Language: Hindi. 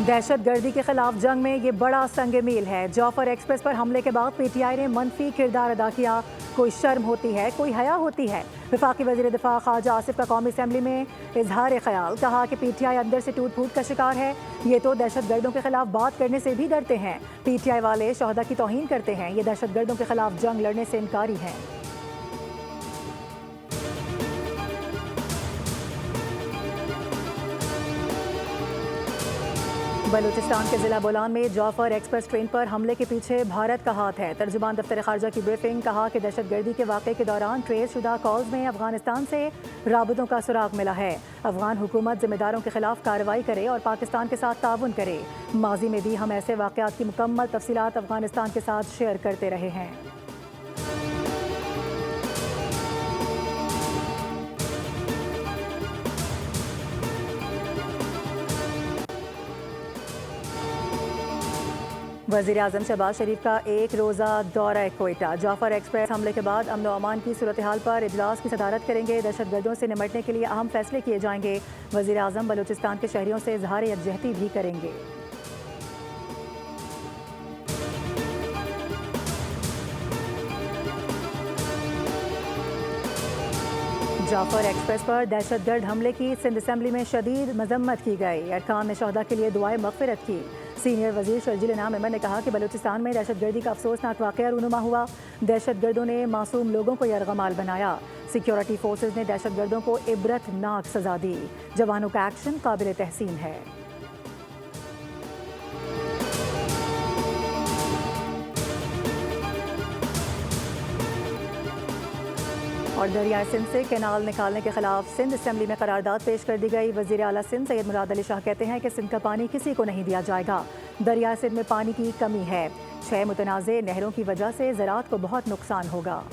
दहशतगर्दी के खिलाफ जंग में ये बड़ा संग मील है। जौफर एक्सप्रेस पर हमले के बाद पीटीआई ने मनफी किरदार अदा किया। कोई शर्म होती है, कोई हया होती है। वफाकी वजीर दिफा ख्वाजा आसिफ का कौमी असम्बली में इजहार ख्याल, कहा कि पीटीआई अंदर से टूट फूट का शिकार है। ये तो दहशतगर्दों के खिलाफ बात करने से भी डरते हैं। पीटीआई वाले शहदा की तौहीन करते हैं। ये दहशतगर्दों के खिलाफ जंग लड़ने से इनकारी हैं। बलूचिस्तान के जिला बोलान में जौफर एक्सप्रेस ट्रेन पर हमले के पीछे भारत का हाथ है। तर्जुमान दफ्तर खारजा की ब्रीफिंग, कहा कि दहशतगर्दी के वाक़े के दौरान ट्रेस शुदा कॉल्स में अफगानिस्तान से राबतों का सुराग मिला है। अफगान हुकूमत जिम्मेदारों के खिलाफ कार्रवाई करे और पाकिस्तान के साथ ताउन करे। माजी में भी हम ऐसे वाक़यात की मुकम्मल तफसीलात अफगानिस्तान के साथ शेयर करते रहे हैं। वज़ीर आज़म शहबाज शरीफ का एक रोज़ा दौरा कोयटा। जौफर एक्सप्रेस हमले के बाद अमन व अमान की सूरत हाल पर इजलास की सदारत करेंगे। दहशतगर्दों से निपटने के लिए अहम फैसले किए जाएंगे। वज़ीर आज़म बलूचिस्तान के शहरियों से इजहार यकजहती भी करेंगे। जौफर एक्सप्रेस पर दहशतगर्द हमले की सिंध असम्बली में शदीद मजम्मत की गई। अरकान ने शहदा के लिए दुआए मग़फ़िरत की। सीनियर वजीर शर्जील इनाम अहमद ने कहा कि बलूचिस्तान में दहशतगर्दी का अफसोसनाक वाक़या रूनुमा हुआ। दहशतगर्दों ने मासूम लोगों को यरगमाल बनाया। सिक्योरिटी फोर्सेज ने दहशतगर्दों को इबरतनाक सजा दी। जवानों का एक्शन काबिल तहसीन है। और दरियाए सिंध से कैनाल निकालने के खिलाफ सिंध असम्बली में करारदाद पेश कर दी गई। वज़ीर आला सिंध सैयद मुराद अली शाह कहते हैं कि सिंध का पानी किसी को नहीं दिया जाएगा। दरियाए सिंध में पानी की कमी है। 6 मुतनाज़े नहरों की वजह से ज़राअत को बहुत नुकसान होगा।